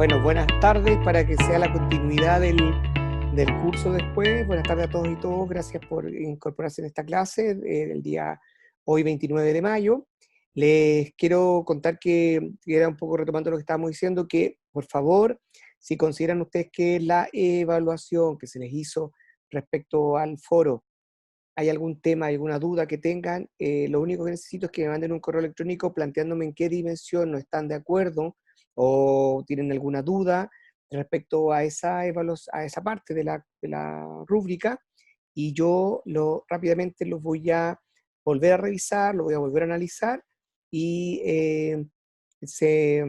Bueno, buenas tardes para que sea la continuidad del curso después. Buenas tardes a todos y todas. Gracias por incorporarse en esta clase el día hoy 29 de mayo. Les quiero contar que era un poco retomando lo que estábamos diciendo, que por favor, si consideran ustedes que la evaluación que se les hizo respecto al foro, hay algún tema, alguna duda que tengan, lo único que necesito es que me manden un correo electrónico planteándome en qué dimensión no están de acuerdo o tienen alguna duda respecto a esa, a esa parte de la rúbrica, y yo rápidamente lo voy a volver a revisar, lo voy a volver a analizar y se,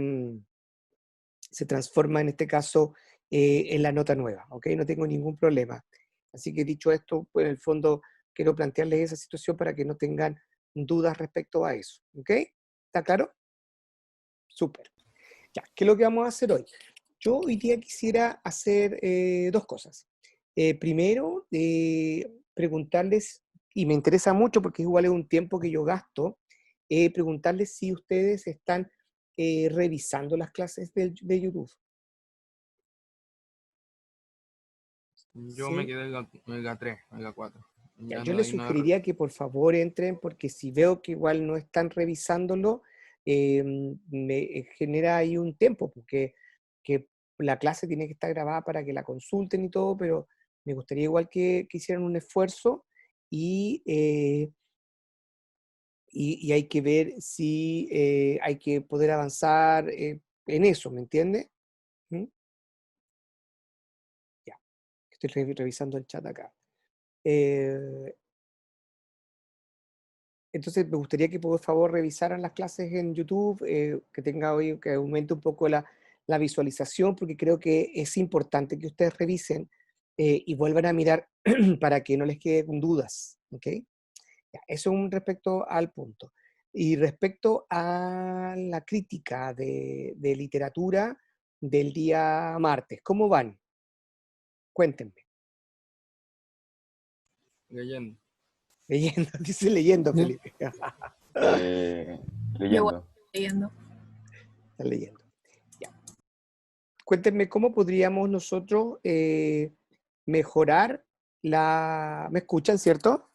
se transforma en este caso en la nota nueva, ¿ok? No tengo ningún problema. Así que dicho esto, pues en el fondo quiero plantearles esa situación para que no tengan dudas respecto a eso, ¿ok? ¿Está claro? Súper. Ya, ¿qué es lo que vamos a hacer hoy? Yo hoy día quisiera hacer dos cosas. Primero, preguntarles, y me interesa mucho porque igual es un tiempo que yo gasto, preguntarles si ustedes están revisando las clases de YouTube. Yo me ¿Sí? quedé en el GA3, en el GA4. Ya, Ya yo no les hay nada. sugeriría que por favor entren, porque si veo que igual no están revisándolo, eh, me genera ahí un tiempo, porque que la clase tiene que estar grabada para que la consulten y todo, pero me gustaría igual que hicieran un esfuerzo y, y hay que ver si hay que poder avanzar en eso, ¿me entiende? ¿Mm? Ya, estoy revisando el chat acá. Entonces me gustaría que por favor revisaran las clases en YouTube, que tenga hoy, que aumente un poco la visualización, porque creo que es importante que ustedes revisen y vuelvan a mirar para que no les quede con dudas, ¿ok? Ya, eso es un respecto al punto. Y respecto a la crítica de literatura del día martes, ¿cómo van? Cuéntenme. Leyendo. Leyendo, dice leyendo, ¿Sí? Felipe. Yo igual Leyendo. estoy leyendo. Está leyendo. Ya. Cuéntenme cómo podríamos nosotros mejorar la... ¿Me escuchan, cierto?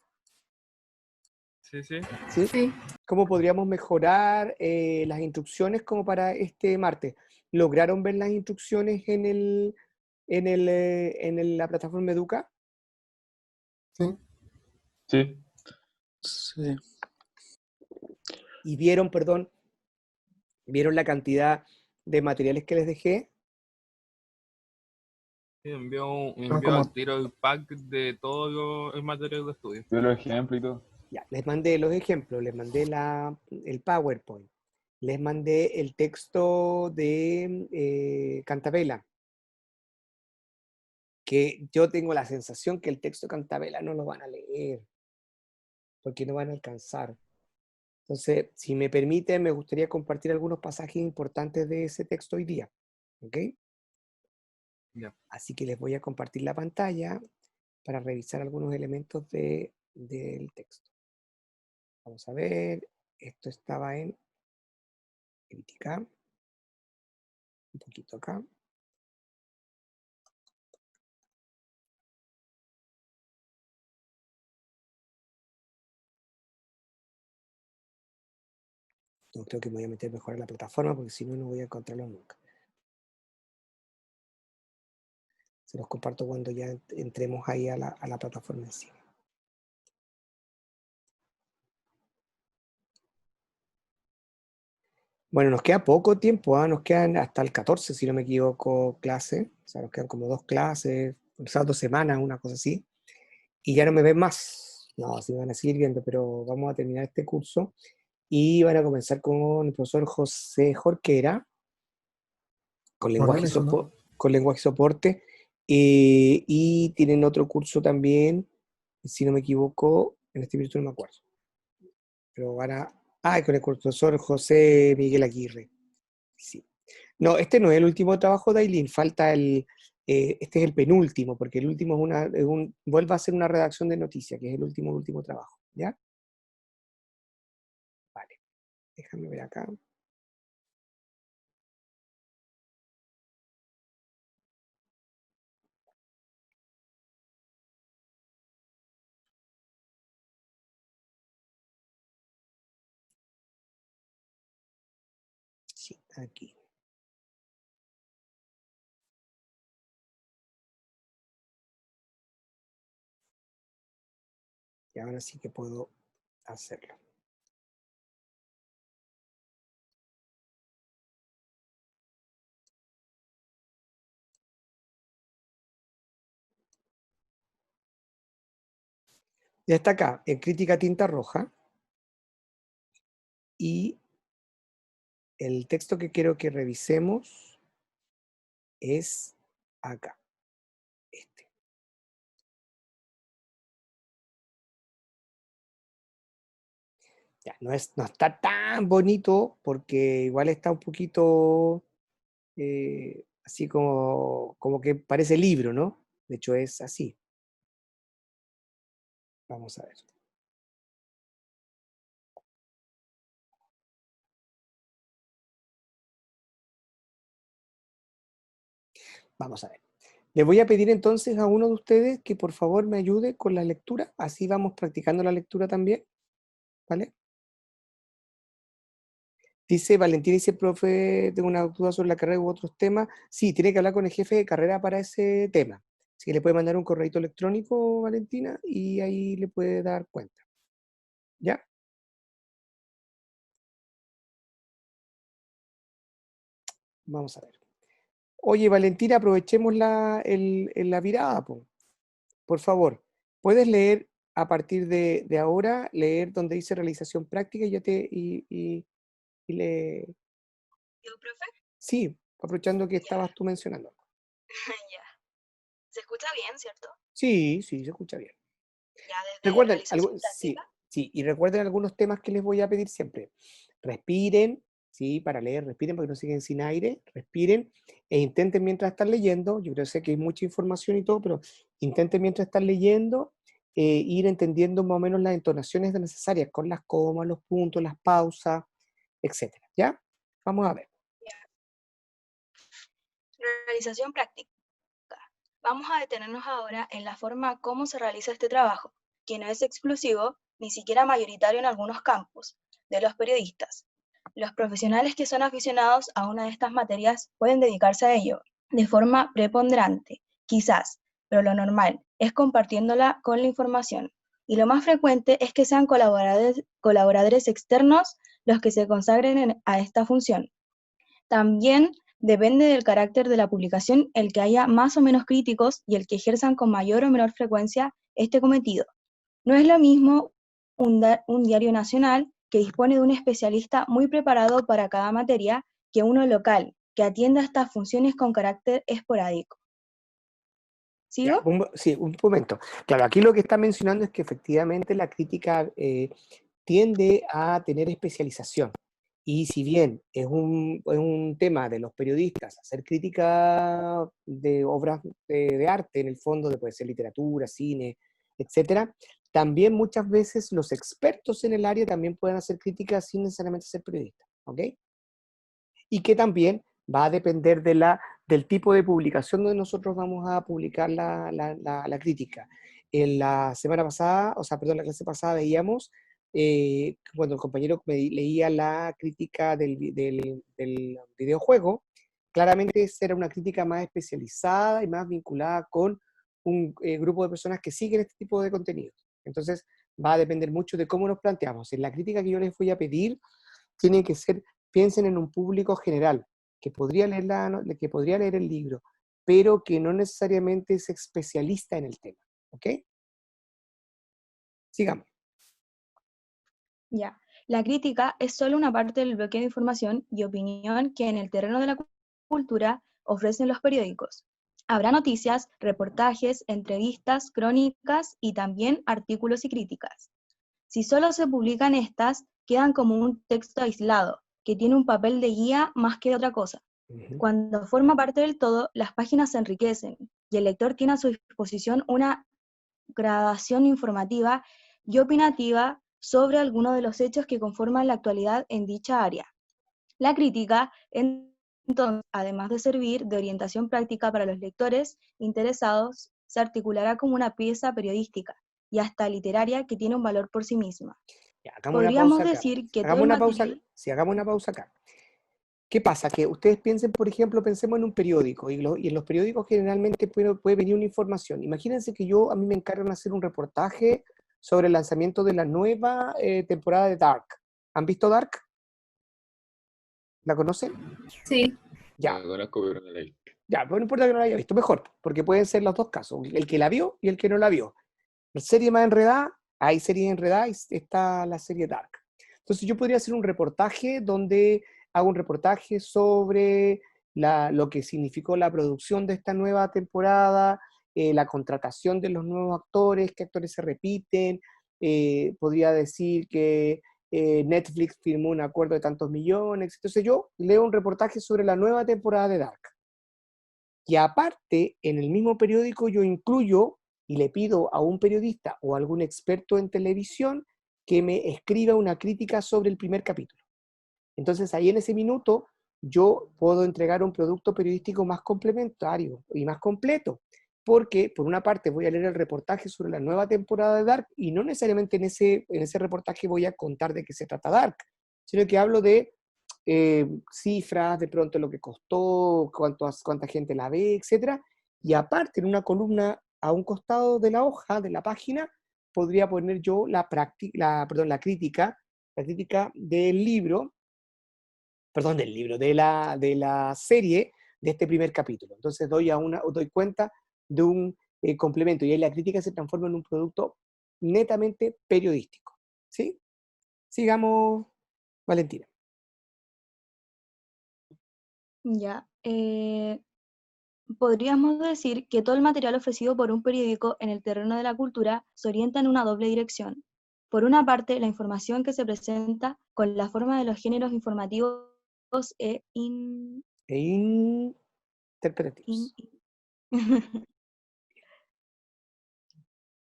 Sí, sí. ¿Sí? Sí. ¿Cómo podríamos mejorar las instrucciones como para este martes? ¿Lograron ver las instrucciones la plataforma Educa? Sí. Sí, Sí. ¿Y vieron, perdón, vieron la cantidad de materiales que les dejé? Sí, envió Son al como, tiro el pack de todo el material de estudio. veo los ejemplos y todo. Ya, les mandé los ejemplos, les mandé el PowerPoint, les mandé el texto de Cantabela, que yo tengo la sensación que el texto de Cantabela no lo van a leer, porque no van a alcanzar. Entonces, si me permiten, me gustaría compartir algunos pasajes importantes de ese texto hoy día. ¿Ok? Ya. Así que les voy a compartir la pantalla para revisar algunos elementos del texto. Vamos a ver, esto estaba en crítica, un poquito acá. No, creo que me voy a meter mejor en la plataforma porque si no, no voy a encontrarlo nunca. Se los comparto cuando ya entremos ahí a la plataforma en sí. Bueno, nos queda poco tiempo, nos quedan hasta el 14, si no me equivoco, clases. O sea, nos quedan como 2 clases, o sea, 2 semanas, una cosa así. Y ya no me ven más. No, sí me van a seguir viendo, pero vamos a terminar este curso. Y van a comenzar con el profesor José Jorquera, ¿por qué me sonó? con lenguaje soporte. Y tienen otro curso también, si no me equivoco, en este minuto no me acuerdo. Pero van a... Ah, con el profesor José Miguel Aguirre. Sí. No, este no es el último trabajo de Aileen, falta este es el penúltimo, porque el último vuelve a ser una redacción de noticias, que es el último trabajo, ¿ya? Vale, déjame ver acá. Sí, aquí. Y ahora sí que puedo hacerlo. Ya está acá, en crítica tinta roja. Y el texto que quiero que revisemos es acá, este. Ya, no está tan bonito porque igual está un poquito así como que parece libro, ¿no? De hecho es así. Vamos a ver. Vamos a ver. Les voy a pedir entonces a uno de ustedes que por favor me ayude con la lectura, así vamos practicando la lectura también, ¿vale? Dice Valentina, dice, profe, tengo una duda sobre la carrera u otros temas. Sí, tiene que hablar con el jefe de carrera para ese tema. Así que le puede mandar un correo electrónico, Valentina, y ahí le puede dar cuenta. ¿Ya? Vamos a ver. Oye, Valentina, aprovechemos la virada, po. Por favor, ¿puedes leer a partir de ahora, leer donde dice realización práctica y le... ¿Yo, profe? Sí, aprovechando que estabas tú mencionando. Ya. ¿Se escucha bien, cierto? Sí, sí, se escucha bien. Ya, desde Recuerden, realización sí, práctica. sí, y recuerden algunos temas que les voy a pedir siempre. Respiren, ¿sí? Para leer, respiren porque no siguen sin aire, respiren e intenten mientras están leyendo, yo creo que sé que hay mucha información y todo, pero intenten mientras están leyendo ir entendiendo más o menos las entonaciones necesarias con las comas, los puntos, las pausas, etcétera, ¿ya? Vamos a ver. Realización práctica. Vamos a detenernos ahora en la forma como se realiza este trabajo, que no es exclusivo, ni siquiera mayoritario en algunos campos, de los periodistas. Los profesionales que son aficionados a una de estas materias pueden dedicarse a ello de forma preponderante, quizás, pero lo normal es compartiéndola con la información. Y lo más frecuente es que sean colaboradores externos los que se consagren a esta función. También depende del carácter de la publicación el que haya más o menos críticos y el que ejerzan con mayor o menor frecuencia este cometido. No es lo mismo un diario nacional que dispone de un especialista muy preparado para cada materia que uno local, que atienda estas funciones con carácter esporádico. Ya, ¿Sigo? sí, un momento. Claro, aquí lo que está mencionando es que efectivamente la crítica tiende a tener especialización. Y si bien es un tema de los periodistas hacer crítica de obras de arte, en el fondo, de puede ser literatura, cine, etcétera, también muchas veces los expertos en el área también pueden hacer críticas sin necesariamente ser periodistas, ¿ok? Y que también va a depender del tipo de publicación donde nosotros vamos a publicar la crítica. En la semana pasada, o sea, perdón, la clase pasada veíamos, cuando el compañero leía la crítica del videojuego, claramente esa era una crítica más especializada y más vinculada con un grupo de personas que siguen este tipo de contenido. Entonces, va a depender mucho de cómo nos planteamos. En la crítica que yo les voy a pedir, tiene que ser, piensen en un público general, que podría que podría leer el libro, pero que no necesariamente es especialista en el tema. ¿Ok? Sigamos. Ya. La crítica es solo una parte del bloque de información y opinión que en el terreno de la cultura ofrecen los periódicos. Habrá noticias, reportajes, entrevistas, crónicas y también artículos y críticas. Si solo se publican estas, quedan como un texto aislado, que tiene un papel de guía más que de otra cosa. Cuando forma parte del todo, las páginas se enriquecen y el lector tiene a su disposición una gradación informativa y opinativa sobre algunos de los hechos que conforman la actualidad en dicha área. La crítica, entonces, además de servir de orientación práctica para los lectores interesados, se articulará como una pieza periodística y hasta literaria que tiene un valor por sí misma. Ya, hagamos una Podríamos pausa acá. decir que todo Hagamos el una pausa, material... sí, hagamos una pausa acá. ¿Qué pasa? Que ustedes piensen, por ejemplo, pensemos en un periódico, y en los periódicos generalmente puede venir una información. Imagínense que a mí me encargan hacer un reportaje sobre el lanzamiento de la nueva temporada de Dark. ¿Han visto Dark? ¿La conocen? Sí, Ya, La conozco, pero no la he visto. ya, pero no importa que no la haya visto, mejor, porque pueden ser los dos casos, el que la vio y el que no la vio. La serie más enredada, hay serie enredada y está la serie Dark. Entonces yo podría hacer un reportaje donde hago un reportaje sobre lo que significó la producción de esta nueva temporada, la contratación de los nuevos actores, qué actores se repiten, podría decir que Netflix firmó un acuerdo de tantos millones. Entonces yo leo un reportaje sobre la nueva temporada de Dark. Y aparte, en el mismo periódico yo incluyo y le pido a un periodista o a algún experto en televisión que me escriba una crítica sobre el primer capítulo. Entonces ahí en ese minuto yo puedo entregar un producto periodístico más complementario y más completo, porque por una parte voy a leer el reportaje sobre la nueva temporada de Dark y no necesariamente en ese reportaje voy a contar de qué se trata Dark, sino que hablo de cifras, de pronto lo que costó, cuánta gente la ve, etcétera. Y aparte, en una columna a un costado de la hoja, de la página, podría poner yo la crítica del libro, de la serie de este primer capítulo. Entonces doy cuenta de un complemento y ahí la crítica se transforma en un producto netamente periodístico. ¿Sí? Sigamos, Valentina. Ya. Podríamos decir que todo el material ofrecido por un periódico en el terreno de la cultura se orienta en una doble dirección. Por una parte, la información que se presenta con la forma de los géneros informativos e Interpretativos.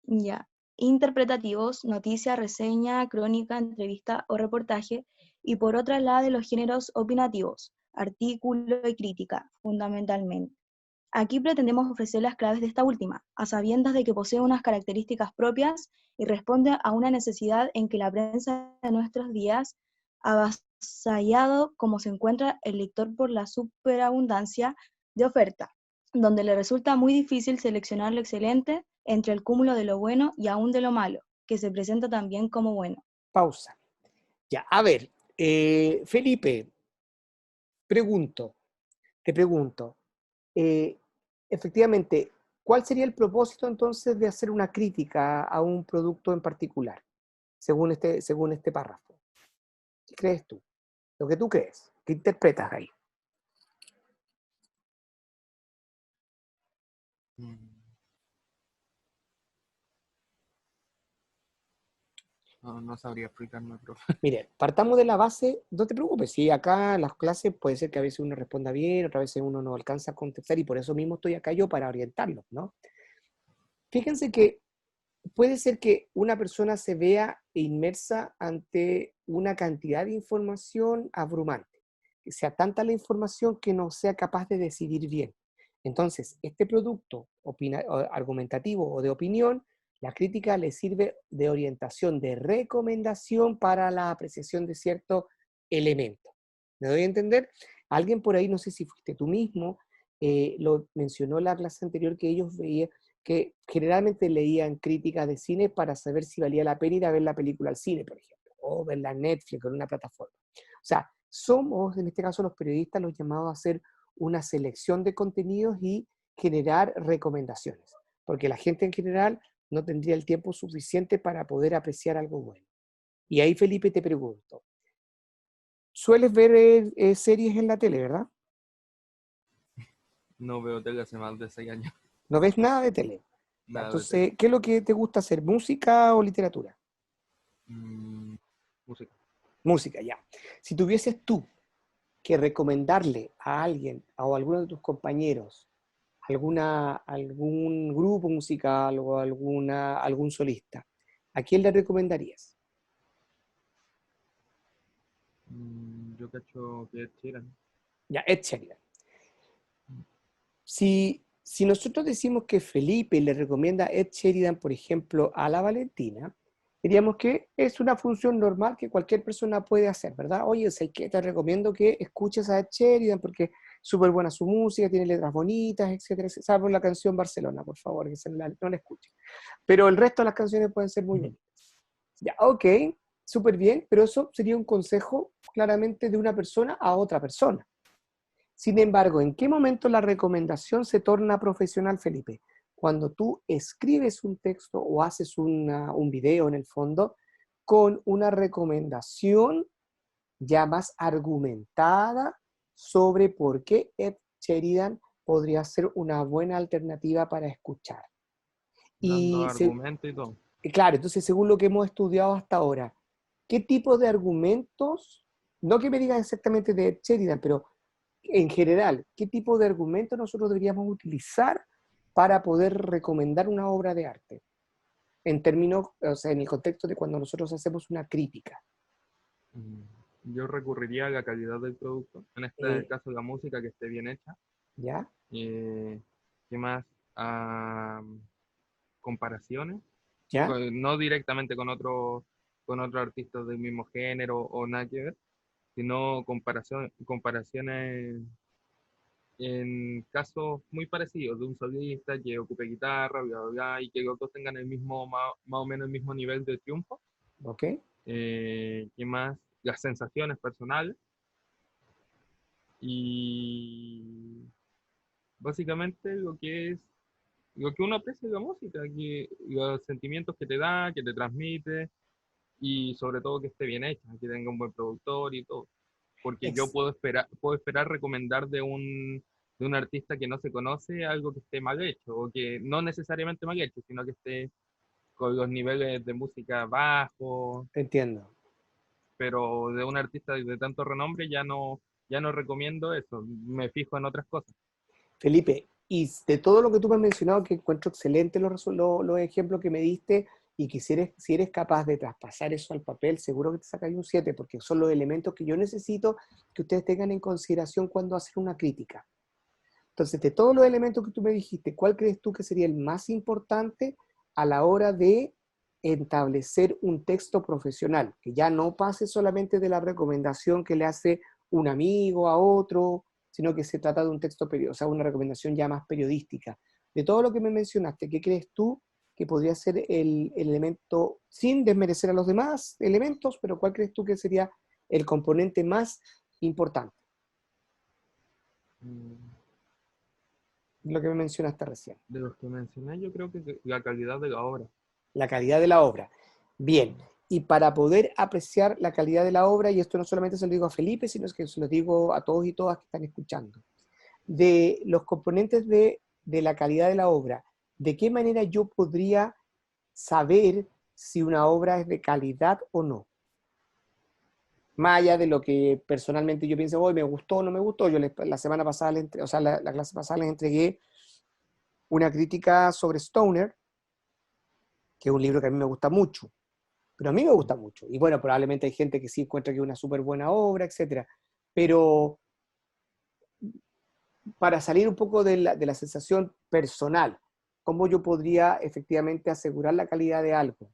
ya, interpretativos, noticia, reseña, crónica, entrevista o reportaje, y por otra la de los géneros opinativos, artículo y crítica, fundamentalmente. Aquí pretendemos ofrecer las claves de esta última, a sabiendas de que posee unas características propias y responde a una necesidad en que la prensa de nuestros días, avasallado como se encuentra el lector por la superabundancia de oferta, donde le resulta muy difícil seleccionar lo excelente entre el cúmulo de lo bueno y aún de lo malo, que se presenta también como bueno. Pausa. Ya, a ver, Felipe, te pregunto, efectivamente, ¿cuál sería el propósito entonces de hacer una crítica a un producto en particular, según este párrafo? ¿Qué crees tú? Lo que tú crees, ¿qué interpretas ahí? No sabría explicarme, profe. Mire, partamos de la base, no te preocupes, si acá en las clases puede ser que a veces uno responda bien, otras veces uno no alcanza a contestar y por eso mismo estoy acá yo para orientarlos, ¿no? Fíjense que puede ser que una persona se vea inmersa ante una cantidad de información abrumante, que sea tanta la información que no sea capaz de decidir bien. Entonces, este producto argumentativo o de opinión, la crítica le sirve de orientación, de recomendación para la apreciación de cierto elemento. ¿Me doy a entender? Alguien por ahí, no sé si fuiste tú mismo, lo mencionó en la clase anterior que ellos veían, que generalmente leían críticas de cine para saber si valía la pena ir a ver la película al cine, por ejemplo, o verla en Netflix o en una plataforma. O sea, somos, en este caso los periodistas, los llamados a hacer una selección de contenidos y generar recomendaciones, porque la gente en general no tendría el tiempo suficiente para poder apreciar algo bueno. Y ahí, Felipe, te pregunto, ¿sueles ver series en la tele, verdad? No veo tele hace más de 6 años. ¿No ves nada de tele? Nada de Entonces, ¿qué es lo que te gusta hacer? ¿Música o literatura? música. Música, ya. Si tuvieses tú que recomendarle a alguien o a alguno de tus compañeros algún grupo musical o algún solista, ¿a quién le recomendarías? Yo cacho que es Sheeran. Ya, Ed Sheeran. Si nosotros decimos que Felipe le recomienda a Ed Sheridan, por ejemplo, a la Valentina, Diríamos que es una función normal que cualquier persona puede hacer, ¿verdad? Oye, sé que te recomiendo que escuches a Ed Sheeran porque es súper buena su música, tiene letras bonitas, etcétera, etcétera. Salvo la canción Barcelona, por favor, que no la escuchen. Pero el resto de las canciones pueden ser muy bonitas. Ya, ok, súper bien, pero eso sería un consejo claramente de una persona a otra persona. Sin embargo, ¿en qué momento la recomendación se torna profesional, Felipe? Cuando tú escribes un texto o haces un video en el fondo con una recomendación ya más argumentada sobre por qué Ed Sheridan podría ser una buena alternativa para escuchar. Dando Y argumento y todo. claro, entonces según lo que hemos estudiado hasta ahora, ¿qué tipo de argumentos, no que me digas exactamente de Ed Sheridan, pero en general, qué tipo de argumentos nosotros deberíamos utilizar para poder recomendar una obra de arte? En términos, o sea, en el contexto de cuando nosotros hacemos una crítica. Yo recurriría a la calidad del producto, en este caso la música que esté bien hecha. ¿Ya? ¿Qué más? A comparaciones, ¿Ya? no directamente con otros artistas del mismo género o nada que ver, sino comparaciones en casos muy parecidos, de un solista que ocupe guitarra, bla, bla, bla, y que los dos tengan el mismo, más o menos el mismo nivel de triunfo. ¿Ok? ¿Qué más? Las sensaciones personales. Y básicamente lo que uno aprecia de la música, que los sentimientos que te da, que te transmite, y sobre todo que esté bien hecha, que tenga un buen productor y todo. Porque yo puedo esperar recomendar de un artista que no se conoce algo que esté mal hecho, o que no necesariamente mal hecho, sino que esté con los niveles de música bajos, Entiendo. pero de un artista de tanto renombre ya no recomiendo eso, me fijo en otras cosas. Felipe, y de todo lo que tú me has mencionado, que encuentro excelente los ejemplos que me diste, y que si eres capaz de traspasar eso al papel, seguro que te sacas un 7, porque son los elementos que yo necesito que ustedes tengan en consideración cuando hacen una crítica. Entonces, de todos los elementos que tú me dijiste, ¿cuál crees tú que sería el más importante a la hora de establecer un texto profesional? Que ya no pase solamente de la recomendación que le hace un amigo a otro, sino que se trata de un texto periodístico, o sea, una recomendación ya más periodística. De todo lo que me mencionaste, ¿qué crees tú que podría ser el elemento, sin desmerecer a los demás elementos, pero cuál crees tú que sería el componente más importante? Lo que me mencionaste recién. De los que mencioné, yo creo que la calidad de la obra. La calidad de la obra. Bien, y para poder apreciar la calidad de la obra, y esto no solamente se lo digo a Felipe, sino que se lo digo a todos y todas que están escuchando, de los componentes de la calidad de la obra, ¿de qué manera yo podría saber si una obra es de calidad o no? Más allá de lo que personalmente yo pienso, hoy me gustó o no me gustó, yo la semana pasada, la clase pasada les entregué una crítica sobre Stoner, que es un libro que a mí me gusta mucho, pero a mí me gusta mucho. Y bueno, probablemente hay gente que sí encuentra que es una súper buena obra, etc. Pero para salir un poco de la sensación personal, ¿cómo yo podría efectivamente asegurar la calidad de algo?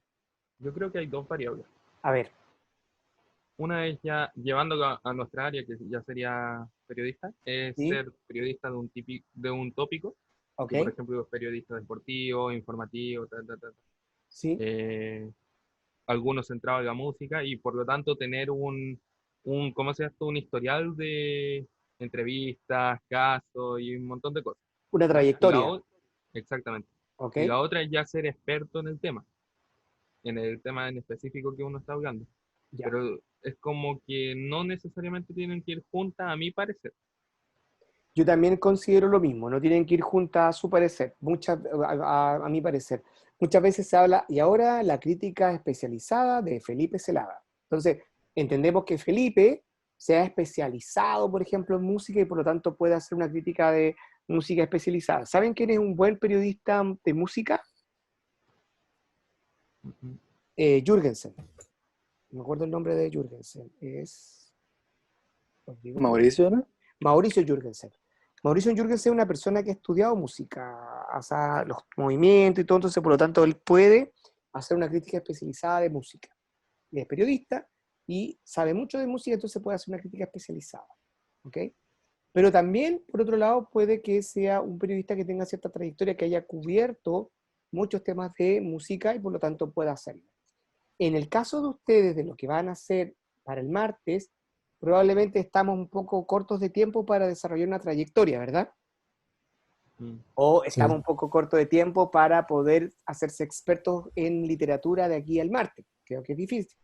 Yo creo que hay dos variables. A ver. Una es ya llevándolo a nuestra área, que ya sería periodista, es ¿Sí? ser periodista de un tópico, Ok. que por ejemplo los periodistas deportivos, informativos, ¿Sí? Algunos centrados en la música, y por lo tanto tener ¿cómo se llama esto? Un historial de entrevistas, casos y un montón de cosas. Una trayectoria. Exactamente. Ok. Y la otra es ya ser experto en el tema en específico que uno está hablando. Ya. Pero es como que no necesariamente tienen que ir juntas, a mi parecer. Yo también considero lo mismo, no tienen que ir juntas a su parecer, a mi parecer. Muchas veces se habla, y ahora la crítica especializada de Felipe Celada. Entonces, entendemos que Felipe se ha especializado, por ejemplo, en música y por lo tanto puede hacer una crítica de música especializada. ¿Saben quién es un buen periodista de música? Jürgensen. Me acuerdo el nombre de Jürgensen. Es... Mauricio, ¿no? Mauricio Jürgensen. Mauricio Jürgensen es una persona que ha estudiado música, o sea, los movimientos y todo, entonces por lo tanto él puede hacer una crítica especializada de música. Y es periodista y sabe mucho de música, entonces puede hacer una crítica especializada. ¿Ok? Pero también, por otro lado, puede que sea un periodista que tenga cierta trayectoria, que haya cubierto muchos temas de música y por lo tanto pueda hacerlo. En el caso de ustedes, de lo que van a hacer para el martes, probablemente estamos un poco cortos de tiempo para desarrollar una trayectoria, ¿verdad? Mm. O Sí. estamos un poco cortos de tiempo para poder hacerse expertos en literatura de aquí al martes. Creo que es difícil.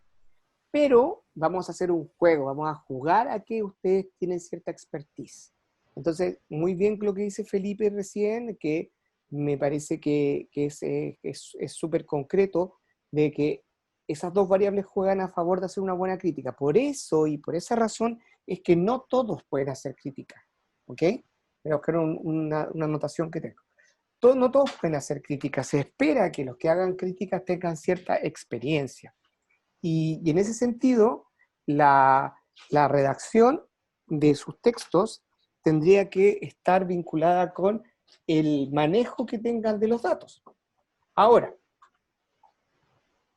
Pero vamos a hacer un juego, vamos a jugar a que ustedes tienen cierta expertise. Entonces, muy bien lo que dice Felipe recién, que me parece que es súper concreto, de que esas dos variables juegan a favor de hacer una buena crítica. Por eso y por esa razón es que no todos pueden hacer crítica. ¿Ok? Voy a buscar una anotación que tengo. No todos pueden hacer críticas. Se espera que los que hagan críticas tengan cierta experiencia. Y en ese sentido, la redacción de sus textos tendría que estar vinculada con el manejo que tengan de los datos. Ahora,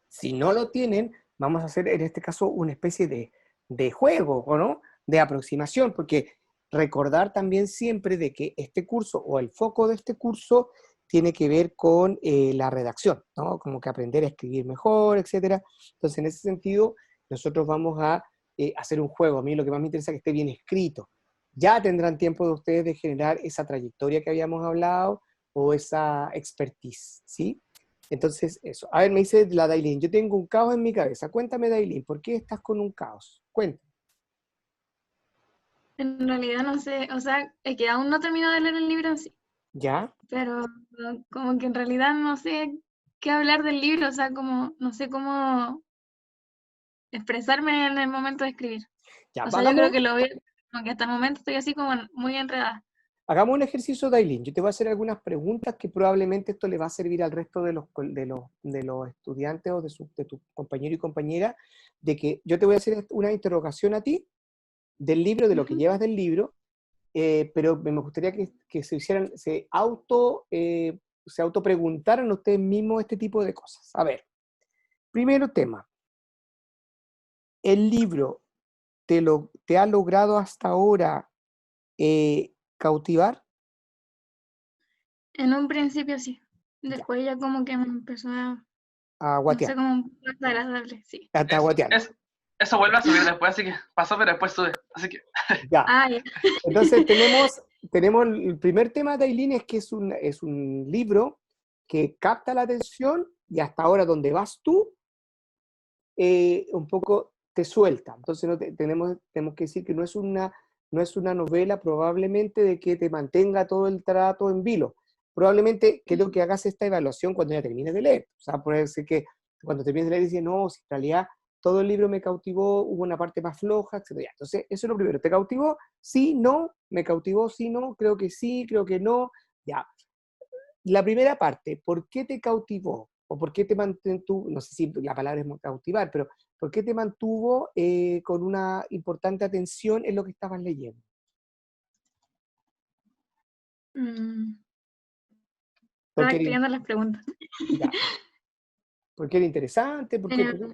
si no lo tienen, vamos a hacer en este caso una especie de juego, ¿o no? De aproximación, porque recordar también siempre de que este curso o el foco de este curso tiene que ver con la redacción, ¿no? Como que aprender a escribir mejor, etcétera. Entonces, en ese sentido, nosotros vamos a hacer un juego. A mí lo que más me interesa es que esté bien escrito. Ya tendrán tiempo de ustedes de generar esa trayectoria que habíamos hablado o esa expertise, ¿sí? Entonces, eso. A ver, me dice la Dailin, yo tengo un caos en mi cabeza. Cuéntame, Dailin, ¿por qué estás con un caos? Cuéntame. En realidad no sé, o sea, es que aún no termino de leer el libro en sí, ¿Ya? pero como que en realidad no sé qué hablar del libro, o sea, como no sé cómo expresarme en el momento de escribir. Ya, O sea, yo creo que lo veo, como que hasta el momento estoy así como muy enredada. hagamos un ejercicio, Dailin. Yo te voy a hacer algunas preguntas que probablemente esto le va a servir al resto de los estudiantes o de tu compañero y compañera, de que yo te voy a hacer una interrogación a ti del libro, de lo que Ujú. llevas del libro, pero me gustaría que se autopreguntaran ustedes mismos este tipo de cosas. A ver, primero tema, ¿el libro te ha logrado hasta ahora cautivar? En un principio sí, Ya, después ya como que me empezó a, a no sé, guatear, como un poco desagradable, sí. a guatear. Eso vuelve a subir después, así que pasó, pero después sube. Así que Ya, Ah, ya. entonces tenemos el primer tema de Aileen, es que es un libro que capta la atención y hasta ahora donde vas tú, un poco te suelta. Entonces tenemos que decir que no es una novela probablemente de que te mantenga todo el trato en vilo. Probablemente quiero que hagas esta evaluación cuando ya termines de leer. O sea, puede ser que cuando termines de leer dices, no, si en realidad todo el libro me cautivó, hubo una parte más floja, etc. Entonces, eso es lo primero. ¿Te cautivó? Sí, no. ¿Me cautivó? Sí, no. Creo que sí, creo que no. Ya. La primera parte, ¿por qué te cautivó? ¿O por qué te mantuvo? No sé si la palabra es cautivar, pero ¿por qué te mantuvo con una importante atención en lo que estabas leyendo? Mm, ¿Por estaba qué escribiendo las preguntas. ya, porque era interesante? ¿Por qué? Eh,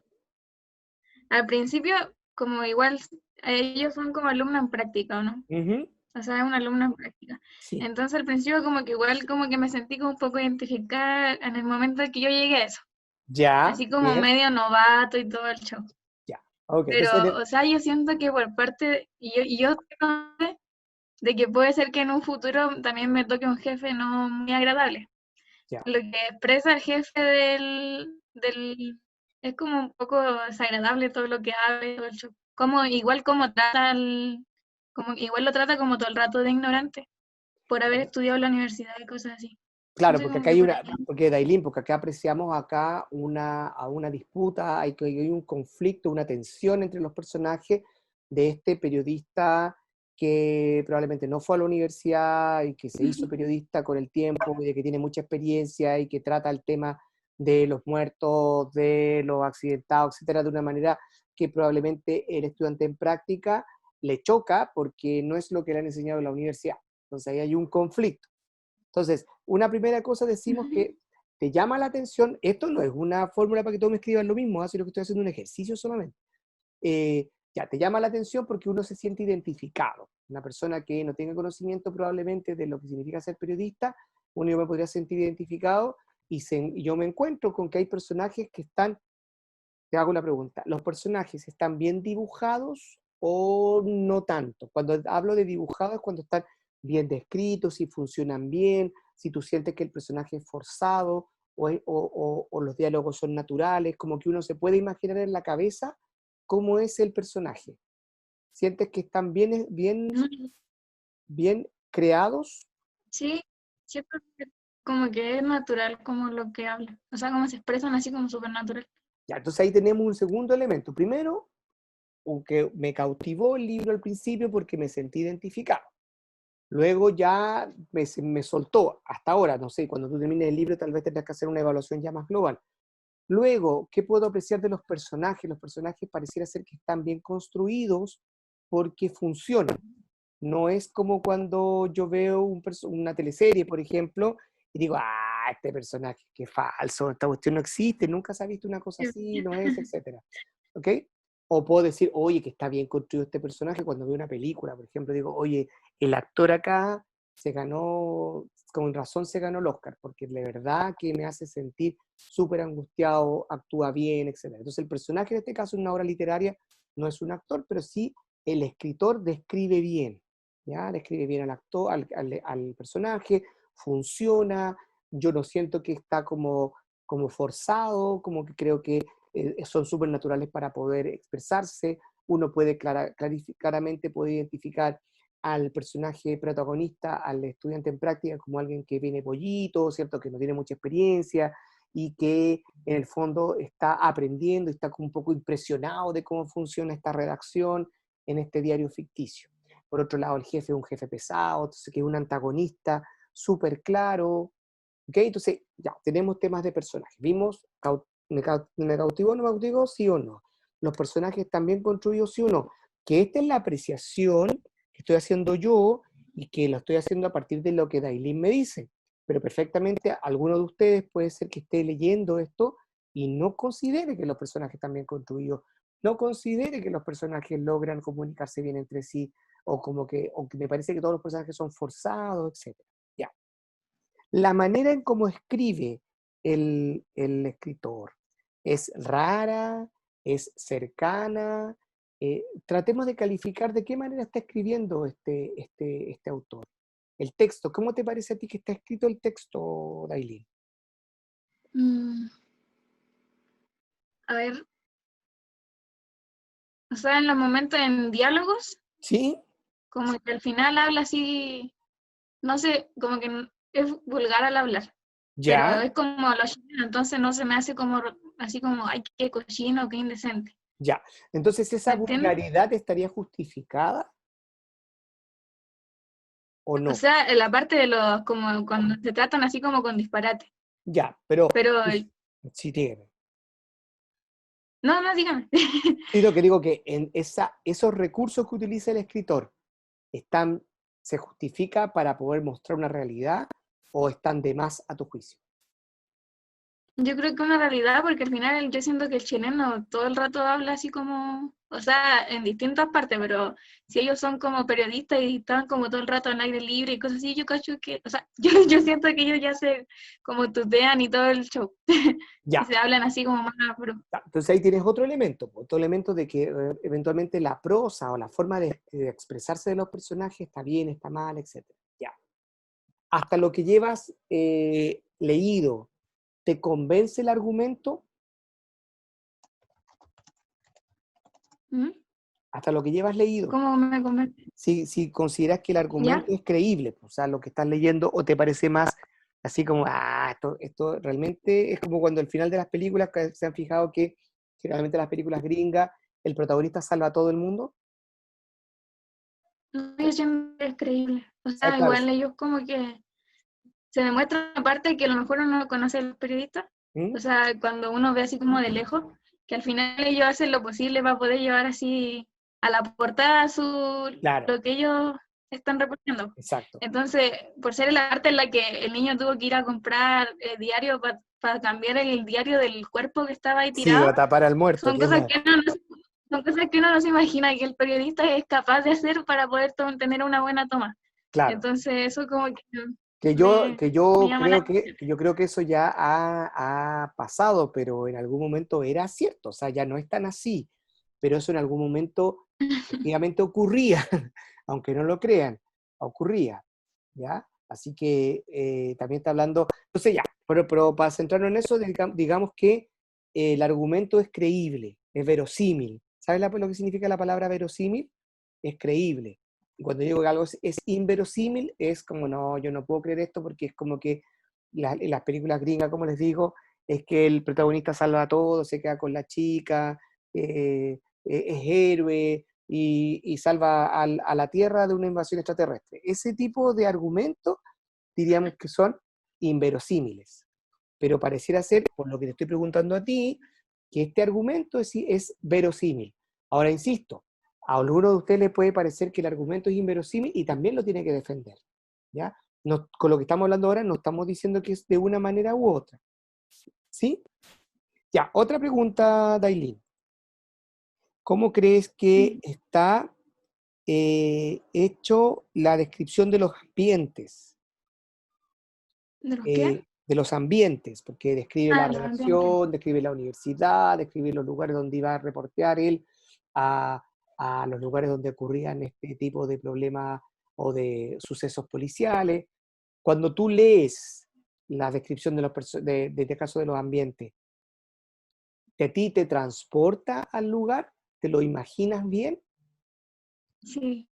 Al principio, como igual ellos son como alumnos en práctica, ¿o no? Ujú, O sea, es una alumna en práctica. sí. Entonces al principio como que igual como que me sentí como un poco identificada en el momento en que yo llegué a eso. Ya, Así como bien, medio novato y todo el show. ya. Ok, Pero, entonces, o sea, yo siento que por parte, y yo sé de que puede ser que en un futuro también me toque un jefe no muy agradable. ya. Lo que expresa el jefe es como un poco desagradable todo lo que habla y todo el show. Como, igual como trata como igual lo trata como todo el rato de ignorante, por haber estudiado en la universidad y cosas así. Claro, Entonces porque como acá que hay por una, ahí. porque Dailin, porque acá apreciamos acá a una disputa, hay un conflicto, una tensión entre los personajes de este periodista que probablemente no fue a la universidad y que se hizo periodista con el tiempo y de que tiene mucha experiencia y que trata el tema de los muertos, de los accidentados, etcétera, de una manera que probablemente el estudiante en práctica le choca porque no es lo que le han enseñado en la universidad. Entonces ahí hay un conflicto. Entonces, una primera cosa decimos Ujú. que te llama la atención, esto no es una fórmula para que todos me escriban lo mismo, sino que estoy haciendo un ejercicio solamente. Ya, te llama la atención porque uno se siente identificado. Una persona que no tenga conocimiento probablemente de lo que significa ser periodista, uno yo me podría sentir identificado y yo me encuentro con que hay personajes que están, te hago la pregunta, ¿los personajes están bien dibujados o no tanto? Cuando hablo de dibujados es cuando están bien descritos, si funcionan bien, si tú sientes que el personaje es forzado o los diálogos son naturales, como que uno se puede imaginar en la cabeza cómo es el personaje. ¿Sientes que están bien creados? Sí, siento que como que es natural como lo que hablan. O sea, como se expresan así como súper natural. Ya, entonces ahí tenemos un segundo elemento. Primero, que me cautivó el libro al principio porque me sentí identificado. Luego ya me soltó, hasta ahora, no sé, cuando tú termines el libro tal vez tendrás que hacer una evaluación ya más global. Luego, ¿qué puedo apreciar de los personajes? Los personajes pareciera ser que están bien construidos porque funcionan. No es como cuando yo veo una teleserie, por ejemplo, y digo, este personaje, qué falso, esta cuestión no existe, nunca se ha visto una cosa así, no es, etc. ¿Ok? O puedo decir, oye, que está bien construido este personaje cuando veo una película, por ejemplo, digo, oye, el actor acá se ganó, con razón se ganó el Oscar, porque de verdad que me hace sentir súper angustiado, actúa bien, etc. Entonces el personaje en este caso en una obra literaria no es un actor, pero sí el escritor describe bien, ¿ya? Describe bien al actor, al personaje, funciona, yo no siento que está como forzado, como que creo que son súper naturales para poder expresarse, uno puede claramente puede identificar al personaje protagonista, al estudiante en práctica, como alguien que viene pollito, ¿cierto? Que no tiene mucha experiencia y que en el fondo está aprendiendo, está un poco impresionado de cómo funciona esta redacción en este diario ficticio. Por otro lado, el jefe es un jefe pesado, entonces que es un antagonista súper claro. ¿Ok? Entonces, ya, tenemos temas de personajes. Vimos, ¿me cautivó o no me cautivó? Sí o no. Los personajes están bien construidos, sí o no. Que esta es la apreciación que estoy haciendo yo y que lo estoy haciendo a partir de lo que Dailin me dice. Pero perfectamente alguno de ustedes puede ser que esté leyendo esto y no considere que los personajes están bien construidos, no considere que los personajes logran comunicarse bien entre sí, o que me parece que todos los personajes son forzados, etc. Ya. La manera en cómo escribe el escritor es rara, es cercana. Tratemos de calificar de qué manera está escribiendo este autor. El texto, ¿cómo te parece a ti que está escrito el texto, Dailin? A ver, o sea, en los momentos en diálogos, ¿Sí? como que al final habla así, no sé, como que es vulgar al hablar, pero ¿Ya? es como lo chileno, entonces no se me hace como así como, ay, qué cochino, qué indecente. Ya. Entonces, ¿esa ¿Me entiendes? vulgaridad estaría justificada o O no? sea, en la parte de los, como cuando se tratan así como con disparate. Ya, pero Pero, sí, dígame. no, dígame. Sí, lo que digo que en esos recursos que utiliza el escritor, ¿se justifica para poder mostrar una realidad o están de más a tu juicio? Yo creo que una realidad, porque al final yo siento que el chileno todo el rato habla así como, o sea, en distintas partes, pero si ellos son como periodistas y están como todo el rato al aire libre y cosas así, yo cacho que, o sea, yo siento que ellos ya se como tutean y todo el show. Ya. Y se hablan así como más, pero Entonces ahí tienes otro elemento de que eventualmente la prosa o la forma de expresarse de los personajes está bien, está mal, etc. Ya. Hasta lo que llevas leído, ¿te convence el argumento? Hasta lo que llevas leído. ¿cómo me convence? Si consideras que el argumento es creíble, o sea, lo que estás leyendo, o te parece más así como, esto realmente es como cuando al final de las películas, que se han fijado que generalmente las películas gringas, el protagonista salva a todo el mundo. No, yo siento que es creíble. O sea, Claro. igual ellos como que se demuestra aparte que a lo mejor uno no conoce a los periodistas. ¿Mm? O sea, cuando uno ve así como de lejos, que al final ellos hacen lo posible para poder llevar así a la portada Claro. lo que ellos están reportando. Exacto. Entonces, por ser la parte en la que el niño tuvo que ir a comprar diario para cambiar el diario del cuerpo que estaba ahí Sí, tirado, para tapar al muerto. son ¿Qué cosas más? que son cosas que uno no se imagina que el periodista es capaz de hacer para poder tener una buena toma. Claro. Entonces, eso como que Que yo me llama la atención. yo creo que eso ya ha pasado, pero en algún momento era cierto, o sea, ya no es tan así, pero eso en algún momento efectivamente ocurría, aunque no lo crean, ocurría, ¿ya? Así que también está hablando, entonces ya, pero para centrarnos en eso, digamos que el argumento es creíble, es verosímil. ¿Sabes lo que significa la palabra verosímil? Es creíble. Y cuando digo que algo es inverosímil, es como, no, yo no puedo creer esto, porque es como que en las películas gringas, como les digo, es que el protagonista salva a todos, se queda con la chica, es héroe y salva a la Tierra de una invasión extraterrestre. Ese tipo de argumentos diríamos que son inverosímiles. Pero pareciera ser, por lo que te estoy preguntando a ti, que este argumento es verosímil. Ahora, insisto, a alguno de ustedes le puede parecer que el argumento es inverosímil y también lo tiene que defender, ¿ya? No, con lo que estamos hablando ahora no estamos diciendo que es de una manera u otra, ¿sí? Ya, otra pregunta, Dailin. ¿Cómo crees que está hecho la descripción de los ambientes? ¿De los qué? De los ambientes, porque describe la Los ambientes. redacción, describe la universidad, describe los lugares donde iba a reportear él, a los lugares donde ocurrían este tipo de problemas o de sucesos policiales. Cuando tú lees la descripción de este caso de los ambientes, ¿a ti te transporta al lugar? ¿Te lo imaginas bien? Sí,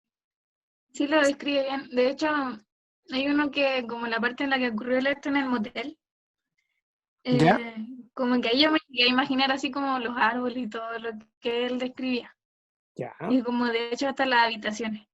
sí lo describe bien. De hecho, hay uno que, como la parte en la que ocurrió el esto en el motel, ¿Ya? como que ahí yo me llegué a imaginar así como los árboles y todo lo que él describía. Ya. Y como de hecho hasta las habitaciones.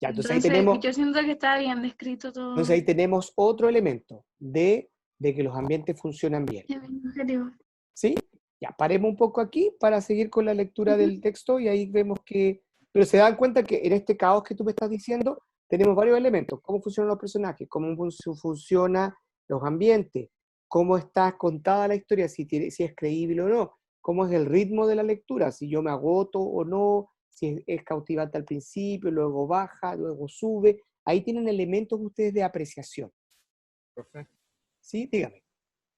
Ya, entonces Entonces, yo siento que está bien descrito todo. ahí tenemos otro elemento de que los ambientes funcionan bien. Es bien objetivo. ¿Sí? Ya, paremos un poco aquí para seguir con la lectura del texto y ahí vemos que... Pero se dan cuenta que en este caos que tú me estás diciendo tenemos varios elementos. Cómo funcionan los personajes, cómo funcionan los ambientes, cómo está contada la historia, si es creíble o no, cómo es el ritmo de la lectura, si yo me agoto o no, si es cautivante al principio, luego baja, luego sube. Ahí tienen elementos ustedes de apreciación. Profe, ¿Sí? Dígame.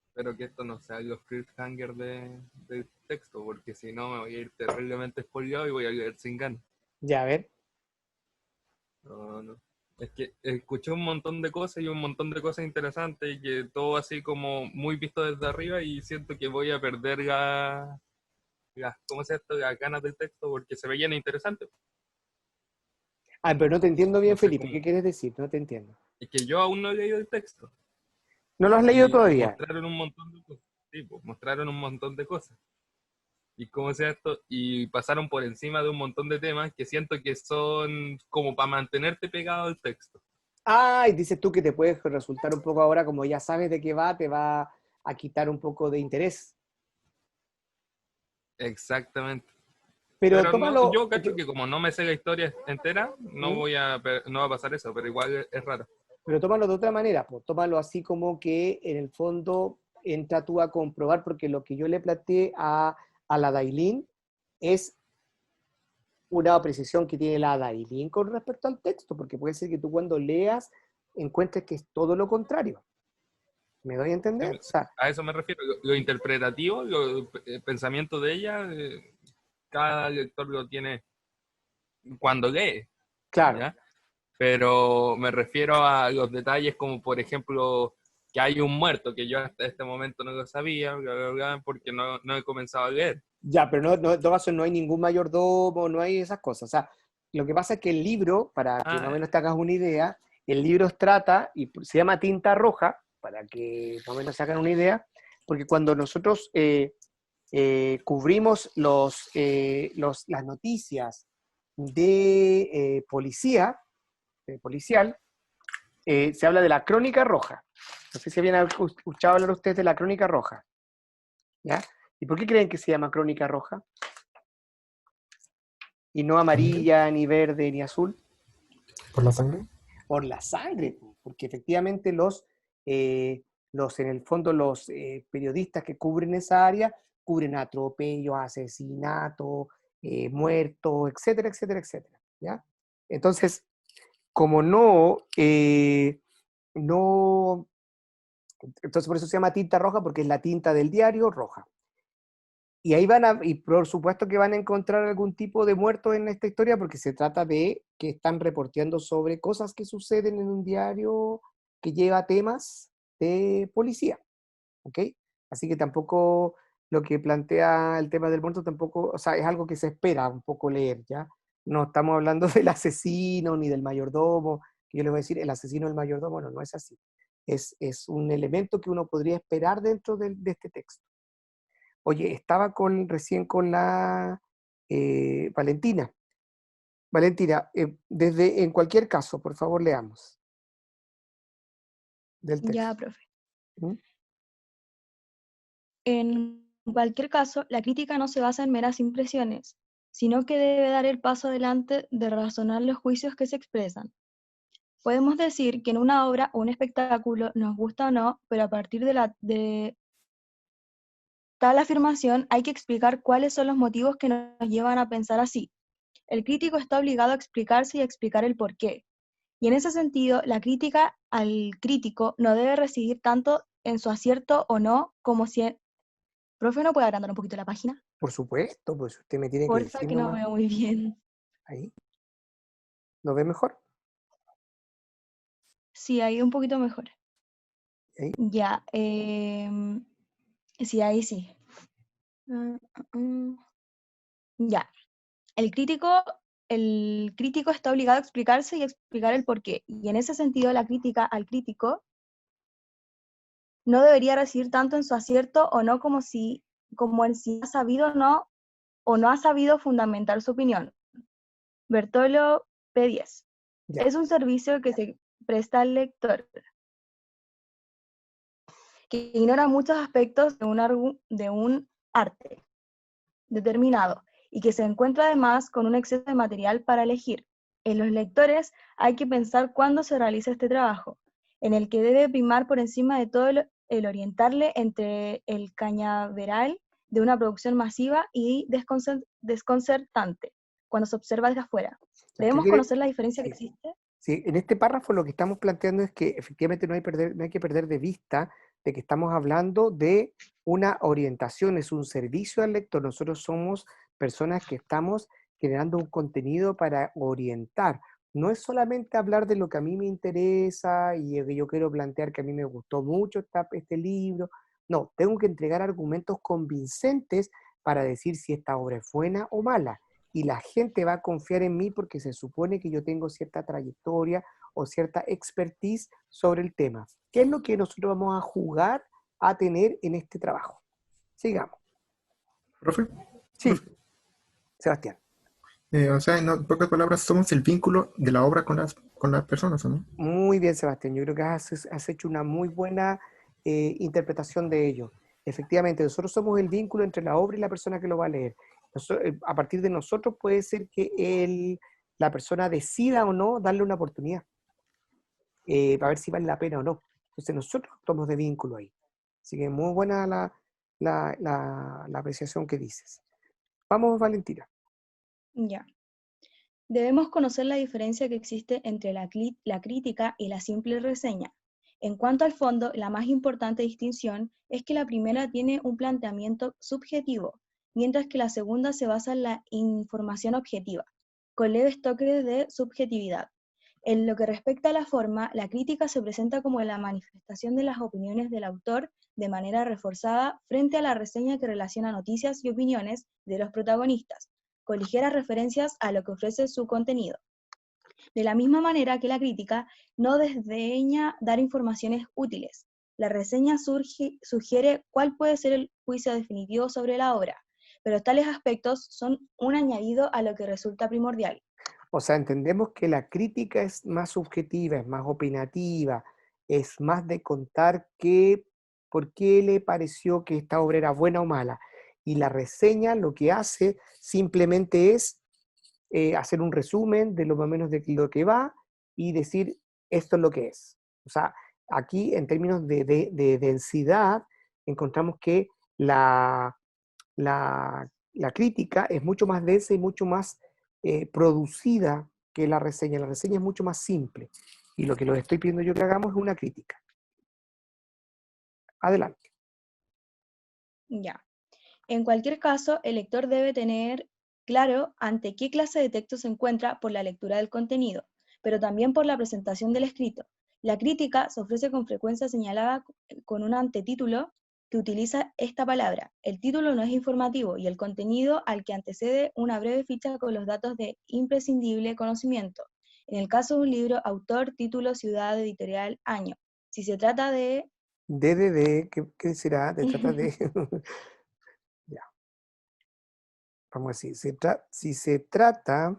espero que esto no sea los cliffhanger del texto, porque si no me voy a ir terriblemente spoileado y voy a leer sin ganas. Ya, a ver. No. Es que escuché un montón de cosas y un montón de cosas interesantes y que todo así como muy visto desde arriba y siento que voy a perder ¿cómo se llama esto? Las ganas del texto porque se veían interesantes. Ah, pero no te entiendo bien, No sé Felipe. cómo. ¿Qué quieres decir? No te entiendo. Es que yo aún no he leído el texto. ¿No lo has leído Y todavía? mostraron un montón de cosas. Sí, pues, mostraron un montón de cosas. Y cómo sea esto, y pasaron por encima de un montón de temas que siento que son como para mantenerte pegado al texto. Ah, y dices tú que te puede resultar un poco ahora, como ya sabes de qué va, te va a quitar un poco de interés. Exactamente. Pero Pero no, tómalo. yo cacho que como no me sé la historia entera, no va a pasar eso, pero igual es raro. Pero tómalo de otra manera, pues tómalo así como que en el fondo entra tú a comprobar, porque lo que yo le planteé a la Dailin es una apreciación que tiene la Dailin con respecto al texto, porque puede ser que tú cuando leas encuentres que es todo lo contrario. ¿Me doy a entender? O sea, A eso me refiero. Lo interpretativo, el pensamiento de ella, cada lector lo tiene cuando lee. claro. ¿Ya? Pero me refiero a los detalles como, por ejemplo, que hay un muerto, que yo hasta este momento no lo sabía, bla, bla, bla, porque no he comenzado a leer. Ya, pero en todo caso no hay ningún mayordomo, no hay esas cosas. O sea, lo que pasa es que el libro, para que más o menos te hagas una idea, el libro trata, y se llama Tinta Roja, para que más o menos se hagan una idea, porque cuando nosotros cubrimos las noticias de policial, se habla de la Crónica Roja. No sé si habían escuchado hablar ustedes de la Crónica Roja. ¿Ya? ¿Y por qué creen que se llama Crónica Roja? Y no amarilla, ni verde, ni azul. ¿Por la sangre? Por la sangre, porque efectivamente en el fondo, los periodistas que cubren esa área cubren atropellos, asesinatos, muertos, etcétera, etcétera, etcétera, ¿ya? Entonces, como no, entonces por eso se llama tinta roja, porque es la tinta del diario roja. Y ahí y por supuesto que van a encontrar algún tipo de muertos en esta historia, porque se trata de que están reporteando sobre cosas que suceden en un diario que lleva temas de policía, ¿ok? Así que tampoco lo que plantea el tema del muerto tampoco, o sea, es algo que se espera un poco leer, ¿ya? No estamos hablando del asesino ni del mayordomo, que yo les voy a decir, el asesino del mayordomo, no es así. Es un elemento que uno podría esperar dentro de este texto. Oye, estaba recién con la Valentina. Valentina, en cualquier caso, por favor, leamos del texto. Ya, profe. ¿Mm? En cualquier caso, la crítica no se basa en meras impresiones, sino que debe dar el paso adelante de razonar los juicios que se expresan. Podemos decir que en una obra o un espectáculo nos gusta o no, pero a partir de tal afirmación hay que explicar cuáles son los motivos que nos llevan a pensar así. El crítico está obligado a explicarse y a explicar el porqué. Y en ese sentido, la crítica al crítico no debe residir tanto en su acierto o no como si... Profe, ¿no puede agrandar un poquito la página? Por supuesto, pues usted me tiene que Porfa, decir que no nomás. veo muy bien. Ahí. ¿Lo ve mejor? Sí, ahí un poquito mejor. Ahí. Ya, sí, ahí sí. Ya, el crítico está obligado a explicarse y a explicar el porqué. Y en ese sentido, la crítica al crítico no debería residir tanto en su acierto o no como en si ha sabido o no ha sabido fundamentar su opinión. Bertolo P10. Ya. Es un servicio que se presta al lector, que ignora muchos aspectos de un arte determinado y que se encuentra además con un exceso de material para elegir. En los lectores hay que pensar cuándo se realiza este trabajo, en el que debe primar por encima de todo el orientarle entre el cañaveral de una producción masiva y desconcertante, cuando se observa desde afuera. ¿Qué Debemos quiere? conocer la diferencia que Sí. existe. Sí, en este párrafo lo que estamos planteando es que efectivamente no hay que perder de vista de que estamos hablando de una orientación, es un servicio al lector. Nosotros somos personas que estamos generando un contenido para orientar. No es solamente hablar de lo que a mí me interesa y que yo quiero plantear que a mí me gustó mucho este libro. No, tengo que entregar argumentos convincentes para decir si esta obra es buena o mala. Y la gente va a confiar en mí porque se supone que yo tengo cierta trayectoria o cierta expertise sobre el tema. ¿Qué es lo que nosotros vamos a jugar a tener en este trabajo? Sigamos. ¿Profe? Sí, Sebastián. O sea, en pocas palabras, somos el vínculo de la obra con las personas, ¿o no? Muy bien, Sebastián. Yo creo que has hecho una muy buena interpretación de ello. Efectivamente, nosotros somos el vínculo entre la obra y la persona que lo va a leer. A partir de nosotros puede ser que la persona decida o no darle una oportunidad para ver si vale la pena o no. Entonces nosotros somos de vínculo ahí. Así que muy buena la apreciación que dices. Vamos, Valentina. Ya. Debemos conocer la diferencia que existe entre la crítica y la simple reseña. En cuanto al fondo, la más importante distinción es que la primera tiene un planteamiento subjetivo, mientras que la segunda se basa en la información objetiva, con leves toques de subjetividad. En lo que respecta a la forma, la crítica se presenta como la manifestación de las opiniones del autor de manera reforzada frente a la reseña que relaciona noticias y opiniones de los protagonistas, con ligeras referencias a lo que ofrece su contenido. De la misma manera que la crítica no desdeña dar informaciones útiles, la reseña sugiere cuál puede ser el juicio definitivo sobre la obra, pero tales aspectos son un añadido a lo que resulta primordial. O sea, entendemos que la crítica es más subjetiva, es más opinativa, es más de contar por qué le pareció que esta obra era buena o mala. Y la reseña lo que hace simplemente es hacer un resumen de lo más o menos de lo que va y decir esto es lo que es. O sea, aquí en términos de densidad, encontramos que la crítica es mucho más densa y mucho más producida que la reseña. La reseña es mucho más simple. Y lo que les estoy pidiendo yo que hagamos es una crítica. Adelante. Ya. En cualquier caso, el lector debe tener claro ante qué clase de texto se encuentra por la lectura del contenido, pero también por la presentación del escrito. La crítica se ofrece con frecuencia señalada con un antetítulo que utiliza esta palabra. El título no es informativo y el contenido al que antecede una breve ficha con los datos de imprescindible conocimiento. En el caso de un libro, autor, título, ciudad, editorial, año. Si se trata de... ¿qué será? Se trata de... ya. Vamos a decir, si se trata...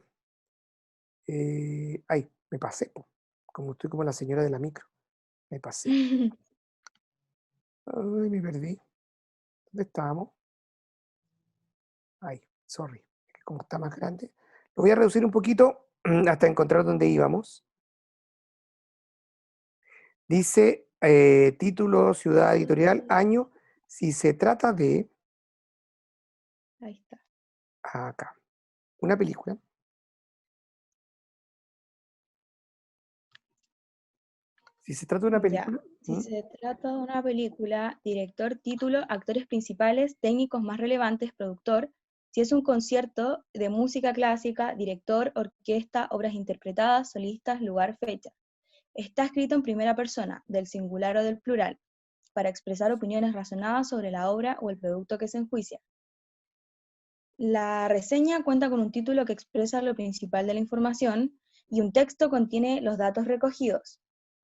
ay, me pasé, po. Como estoy como la señora de la micro. Me pasé. Ay, me perdí. ¿Dónde estábamos? Ay, sorry. Es que como está más grande. Lo voy a reducir un poquito hasta encontrar dónde íbamos. Dice título, ciudad, editorial, año. Si se trata de... Ahí está. Acá. Una película. Si se trata de una Ya. película... Si se trata de una película, director, título, actores principales, técnicos más relevantes, productor. Si es un concierto de música clásica, director, orquesta, obras interpretadas, solistas, lugar, fecha. Está escrito en primera persona, del singular o del plural, para expresar opiniones razonadas sobre la obra o el producto que se enjuicia. La reseña cuenta con un título que expresa lo principal de la información y un texto contiene los datos recogidos,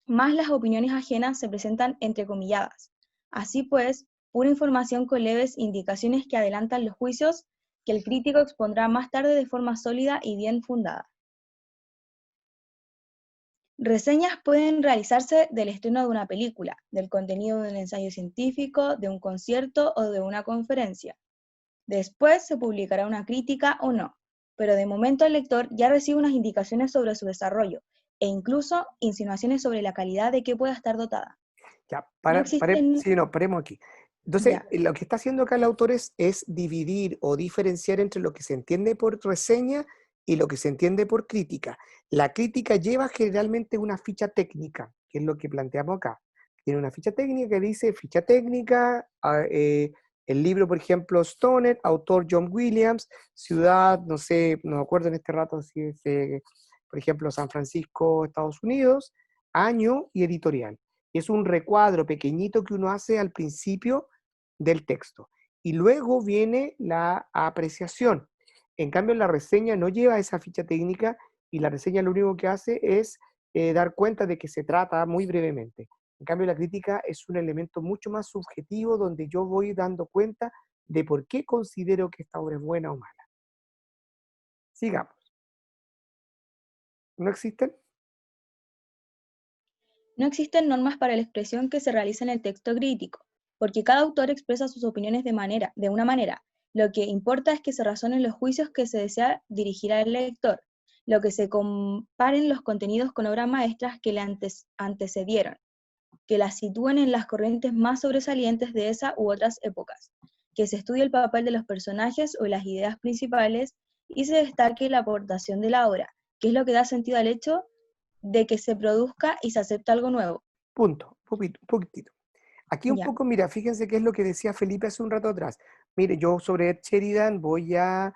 más las opiniones ajenas se presentan entrecomilladas. Así pues, pura información con leves indicaciones que adelantan los juicios que el crítico expondrá más tarde de forma sólida y bien fundada. Reseñas pueden realizarse del estreno de una película, del contenido de un ensayo científico, de un concierto o de una conferencia. Después se publicará una crítica o no, pero de momento el lector ya recibe unas indicaciones sobre su desarrollo e incluso insinuaciones sobre la calidad de que pueda estar dotada. Ya, No existen... sí, no, paremos aquí. Entonces, Ya. lo que está haciendo acá el autor es dividir o diferenciar entre lo que se entiende por reseña y lo que se entiende por crítica. La crítica lleva generalmente una ficha técnica, que es lo que planteamos acá. Tiene una ficha técnica que dice ficha técnica, el libro, por ejemplo, Stoner, autor John Williams, ciudad, no sé, no me acuerdo en este rato si es, por ejemplo, San Francisco, Estados Unidos, año y editorial. Es un recuadro pequeñito que uno hace al principio del texto. Y luego viene la apreciación. En cambio, la reseña no lleva esa ficha técnica y la reseña lo único que hace es dar cuenta de que se trata muy brevemente. En cambio, la crítica es un elemento mucho más subjetivo donde yo voy dando cuenta de por qué considero que esta obra es buena o mala. Sigamos. ¿No existen? No existen normas para la expresión que se realiza en el texto crítico, porque cada autor expresa sus opiniones de una manera. Lo que importa es que se razonen los juicios que se desea dirigir al lector, lo que se comparen los contenidos con obras maestras que le antecedieron, que las sitúen en las corrientes más sobresalientes de esa u otras épocas, que se estudie el papel de los personajes o las ideas principales y se destaque la aportación de la obra, que es lo que da sentido al hecho de que se produzca y se acepta algo nuevo. Punto, un poquitito. Aquí un Ya. poco, mira, fíjense qué es lo que decía Felipe hace un rato atrás. Mire, yo sobre Ed Sheridan voy a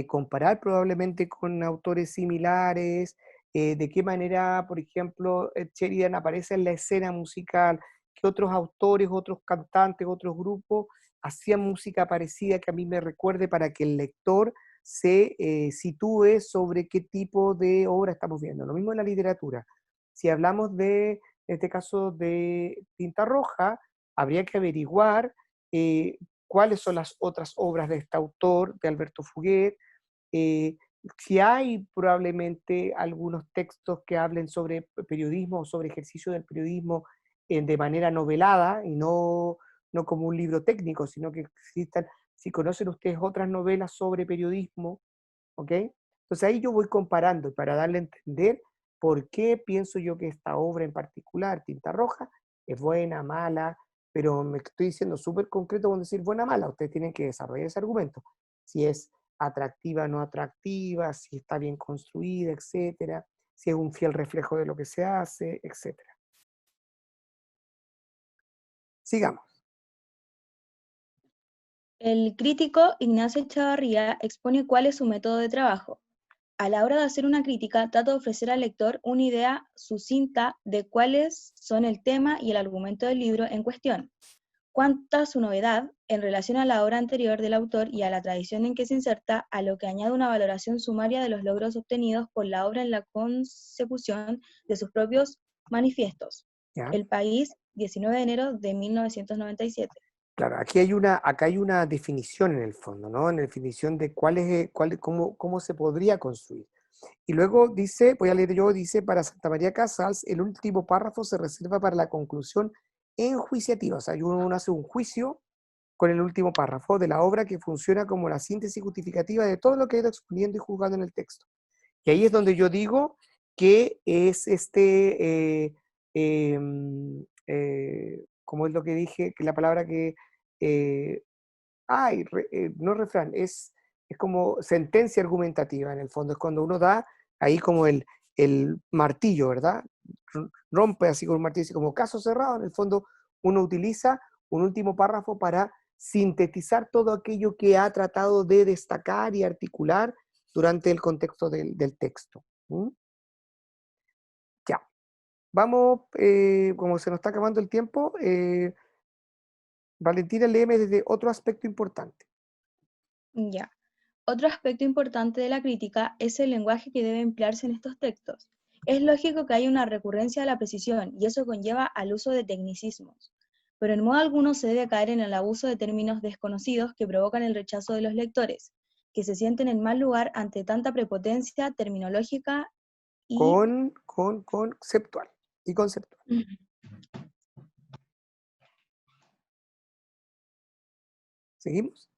comparar probablemente con autores similares, de qué manera, por ejemplo, Ed Sheridan aparece en la escena musical, qué otros autores, otros cantantes, otros grupos hacían música parecida que a mí me recuerde para que el lector se sitúe sobre qué tipo de obra estamos viendo. Lo mismo en la literatura. Si hablamos de, en este caso, de Tinta Roja, habría que averiguar cuáles son las otras obras de este autor, de Alberto Fuguet, si hay probablemente algunos textos que hablen sobre periodismo o sobre ejercicio del periodismo de manera novelada y no como un libro técnico, sino que existan, si conocen ustedes otras novelas sobre periodismo, ¿ok? Entonces ahí yo voy comparando para darle a entender por qué pienso yo que esta obra en particular, Tinta Roja, es buena, mala, pero me estoy diciendo súper concreto con decir buena, mala. Ustedes tienen que desarrollar ese argumento. Si es atractiva, no atractiva, si está bien construida, etcétera, si es un fiel reflejo de lo que se hace, etcétera. Sigamos. El crítico Ignacio Echavarría expone cuál es su método de trabajo. A la hora de hacer una crítica, trata de ofrecer al lector una idea sucinta de cuáles son el tema y el argumento del libro en cuestión, cuánta su novedad en relación a la obra anterior del autor y a la tradición en que se inserta, a lo que añade una valoración sumaria de los logros obtenidos por la obra en la consecución de sus propios manifiestos. ¿Ya? El País, 19 de enero de 1997. Claro, acá hay una definición en el fondo, ¿no? Una definición de cómo se podría construir. Y luego dice, voy a leer yo, dice, para Santa María Casals, el último párrafo se reserva para la conclusión enjuiciativa. O sea, uno hace un juicio con el último párrafo de la obra que funciona como la síntesis justificativa de todo lo que he ido exponiendo y juzgando en el texto. Y ahí es donde yo digo que es como es lo que dije, que la palabra que, no refrán, es como sentencia argumentativa en el fondo, es cuando uno da ahí como el martillo, ¿verdad? Rompe así con un martillo, así como caso cerrado, en el fondo uno utiliza un último párrafo para sintetizar todo aquello que ha tratado de destacar y articular durante el contexto del texto. ¿Mm? Ya. Vamos, como se nos está acabando el tiempo, Valentina, léeme desde otro aspecto importante. Ya. Otro aspecto importante de la crítica es el lenguaje que debe emplearse en estos textos. Es lógico que haya una recurrencia a la precisión, y eso conlleva al uso de tecnicismos. Pero en modo alguno se debe caer en el abuso de términos desconocidos que provocan el rechazo de los lectores, que se sienten en mal lugar ante tanta prepotencia terminológica y... Conceptual y conceptual. ¿Seguimos?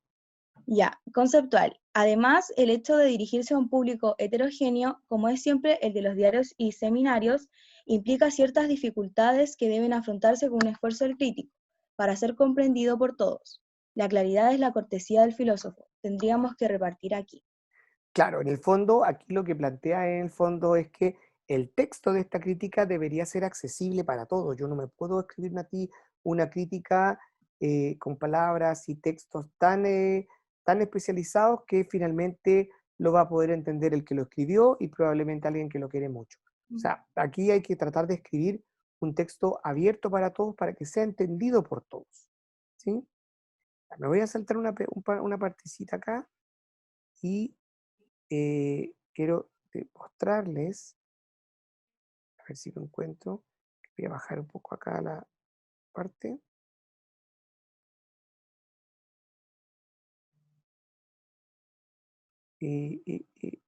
Ya, conceptual. Además, el hecho de dirigirse a un público heterogéneo, como es siempre el de los diarios y seminarios, implica ciertas dificultades que deben afrontarse con un esfuerzo del crítico, para ser comprendido por todos. La claridad es la cortesía del filósofo. Tendríamos que repartir aquí. Claro, en el fondo, aquí lo que plantea en el fondo es que el texto de esta crítica debería ser accesible para todos. Yo no me puedo escribir a ti una crítica con palabras y textos tan especializados que finalmente lo va a poder entender el que lo escribió y probablemente alguien que lo quiere mucho. O sea, aquí hay que tratar de escribir un texto abierto para todos para que sea entendido por todos. ¿Sí? Me voy a saltar una partecita acá y quiero mostrarles, a ver si lo encuentro, voy a bajar un poco acá la parte. Aquí.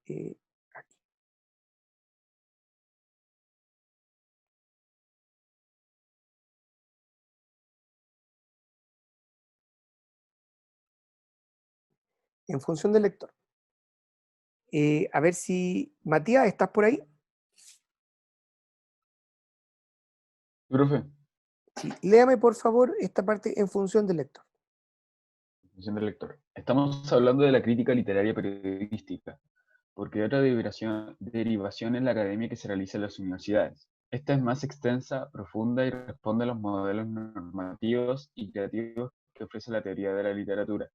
En función del lector. A ver si, Matías, ¿estás por ahí? Profe, Sí. Léame, por favor, esta parte en función del lector. atención del lector. Estamos hablando de la crítica literaria periodística, porque hay otra derivación en la academia que se realiza en las universidades. Esta es más extensa, profunda y responde a los modelos normativos y creativos que ofrece la teoría de la literatura.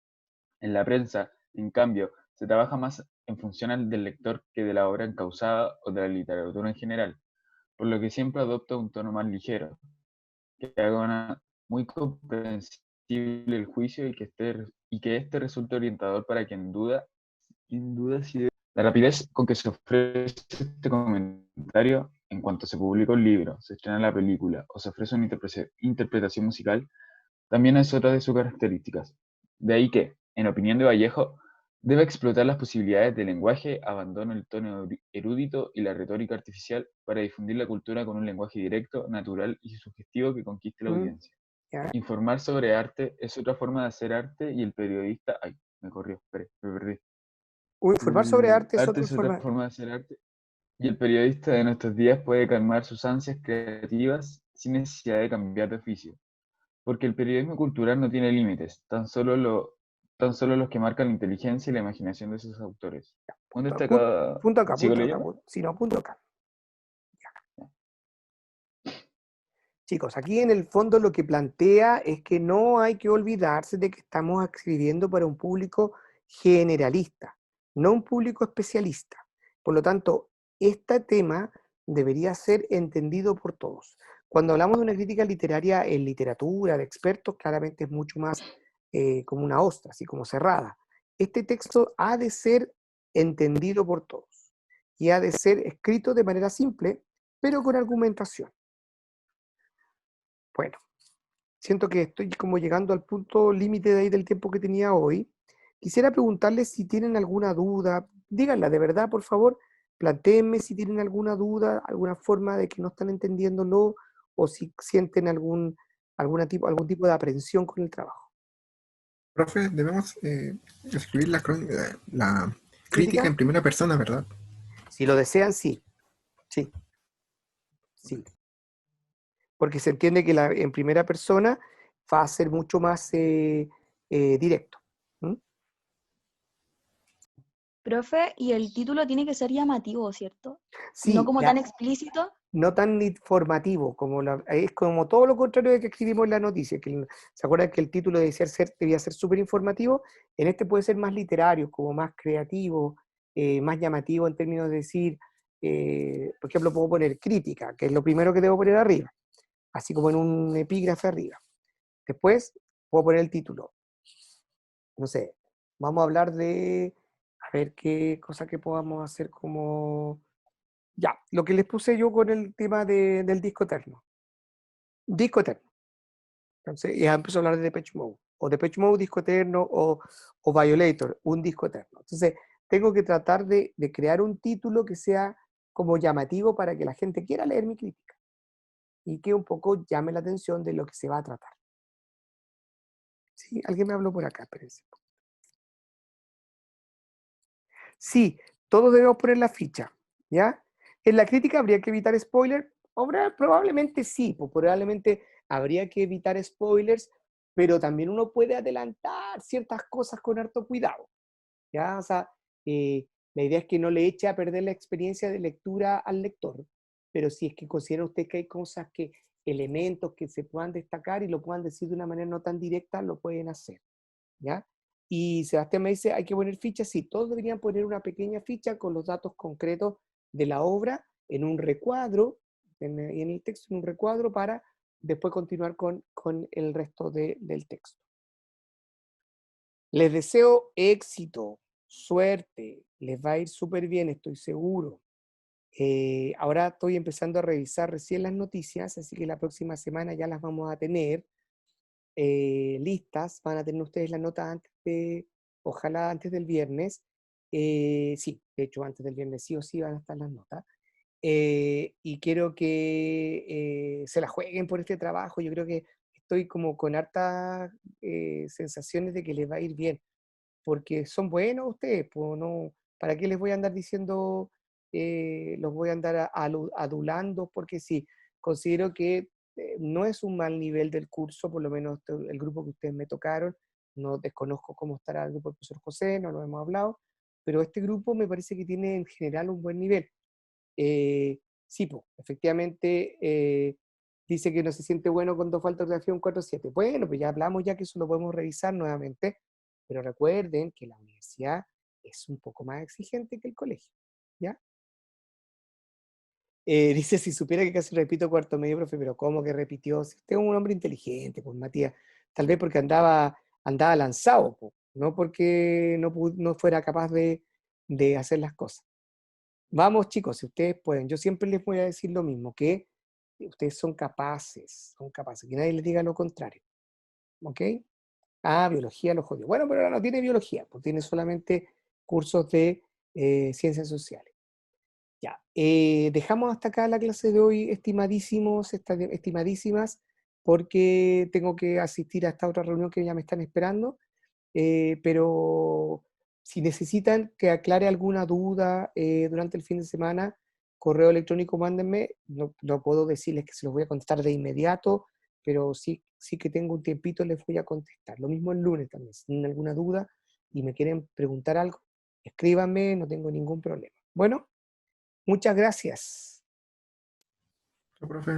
En la prensa, en cambio, se trabaja más en función del lector que de la obra encausada o de la literatura en general, por lo que siempre adopta un tono más ligero, que haga muy comprensible el juicio y que este resulte orientador para quien duda si la rapidez con que se ofrece este comentario en cuanto se publica un libro, se estrena la película o se ofrece una interpretación musical, también es otra de sus características. De ahí que, en opinión de Vallejo, debe explotar las posibilidades del lenguaje, abandono el tono erudito y la retórica artificial para difundir la cultura con un lenguaje directo, natural y sugestivo que conquiste la audiencia. Ya. Informar sobre arte es otra forma de hacer arte y el periodista... Ay, me corrió, espere, me perdí. Informar sobre arte es Arte otra es otra forma. forma de hacer arte Y el periodista de nuestros días puede calmar sus ansias creativas sin necesidad de cambiar de oficio. Porque el periodismo cultural no tiene límites, tan solo los que marcan la inteligencia y la imaginación de sus autores. Un destacado... Punto acá, ¿Sigo punto acá. leyendo? Si no, punto acá. Chicos, aquí en el fondo lo que plantea es que no hay que olvidarse de que estamos escribiendo para un público generalista, no un público especialista. Por lo tanto, este tema debería ser entendido por todos. Cuando hablamos de una crítica literaria en literatura, de expertos, claramente es mucho más como una ostra, así como cerrada. Este texto ha de ser entendido por todos y ha de ser escrito de manera simple, pero con argumentación. Bueno, siento que estoy como llegando al punto límite de ahí del tiempo que tenía hoy. Quisiera preguntarles si tienen alguna duda. Díganla de verdad, por favor. Plantéenme si tienen alguna duda, alguna forma de que no están entendiéndolo o si sienten algún tipo de aprensión con el trabajo. Profe, debemos escribir la crítica ¿Crítica? en primera persona, ¿verdad? Si lo desean, sí. Sí, sí. Porque se entiende que en primera persona va a ser mucho más directo. ¿Mm? Profe, y el título tiene que ser llamativo, ¿cierto? No Sí, como tan explícito. no tan informativo, es como todo lo contrario de que escribimos en la noticia, ¿se acuerdan que el título debía ser súper informativo? En este puede ser más literario, como más creativo, más llamativo en términos de decir, por ejemplo, puedo poner crítica, que es lo primero que debo poner arriba, así como en un epígrafe arriba. Después puedo poner el título, no sé, vamos a hablar a ver qué cosa que podamos hacer como... Ya, lo que les puse yo con el tema del disco eterno. Disco eterno. Entonces, ya empezó a hablar de Depeche Mode. O Depeche Mode, disco eterno, o Violator, un disco eterno. Entonces, tengo que tratar de crear un título que sea como llamativo para que la gente quiera leer mi crítica. Y que un poco llame la atención de lo que se va a tratar. Sí, alguien me habló por acá, espérense. Sí, todos debemos poner la ficha, ¿ya? En la crítica habría que evitar spoilers, probablemente sí, pues probablemente habría que evitar spoilers, pero también uno puede adelantar ciertas cosas con harto cuidado, ¿ya? O sea, la idea es que no le eche a perder la experiencia de lectura al lector, pero si es que considera usted que hay cosas elementos que se puedan destacar y lo puedan decir de una manera no tan directa, lo pueden hacer, ¿ya? Y Sebastián me dice, hay que poner fichas, sí, todos deberían poner una pequeña ficha con los datos concretos de la obra en un recuadro, en el texto en un recuadro para después continuar con el resto del texto. Les deseo éxito, suerte, les va a ir súper bien, estoy seguro. Ahora estoy empezando a revisar recién las noticias, así que la próxima semana ya las vamos a tener listas, van a tener ustedes la nota ojalá antes del viernes, sí, de hecho antes del viernes sí o sí van a estar las notas, y quiero que se la jueguen por este trabajo, yo creo que estoy como con hartas sensaciones de que les va a ir bien, porque son buenos ustedes, pues no, ¿para qué les voy a andar diciendo, los voy a andar adulando? Porque sí, considero que no es un mal nivel del curso, por lo menos el grupo que ustedes me tocaron, no desconozco cómo estará el grupo del profesor José, no lo hemos hablado, pero este grupo me parece que tiene en general un buen nivel. Sí, pues, efectivamente, dice que no se siente bueno cuando falta ortografía un 4.7. Bueno, pues ya hablamos ya que eso lo podemos revisar nuevamente, pero recuerden que la universidad es un poco más exigente que el colegio, ¿ya? Dice, si supiera que casi repito cuarto medio, profe, pero ¿cómo que repitió? Si usted es un hombre inteligente, pues Matías, tal vez porque andaba lanzado, pues, no porque no fuera capaz de hacer las cosas. Vamos, chicos, si ustedes pueden. Yo siempre les voy a decir lo mismo, que ustedes son capaces, que nadie les diga lo contrario. ¿Ok? Ah, biología lo jodió. Bueno, pero ahora no tiene biología, pues tiene solamente cursos de ciencias sociales. Ya, dejamos hasta acá la clase de hoy, estimadísimas, porque tengo que asistir a esta otra reunión que ya me están esperando, pero si necesitan que aclare alguna duda durante el fin de semana, correo electrónico mándenme, no puedo decirles que se los voy a contestar de inmediato, pero sí que tengo un tiempito, les voy a contestar. Lo mismo el lunes también, si tienen alguna duda y me quieren preguntar algo, escríbanme, no tengo ningún problema. Bueno, muchas gracias. Chao, profe.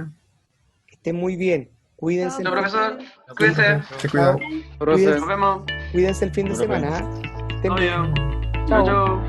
Que estén muy bien. Cuídense. Chao, profesor. Chao, Cuídense. profe. Se cuidan. Profe. Nos vemos. Cuídense el fin de Profe. semana. ¿Ah? Que estén Todo bien. bien. Chao. Chao, chao.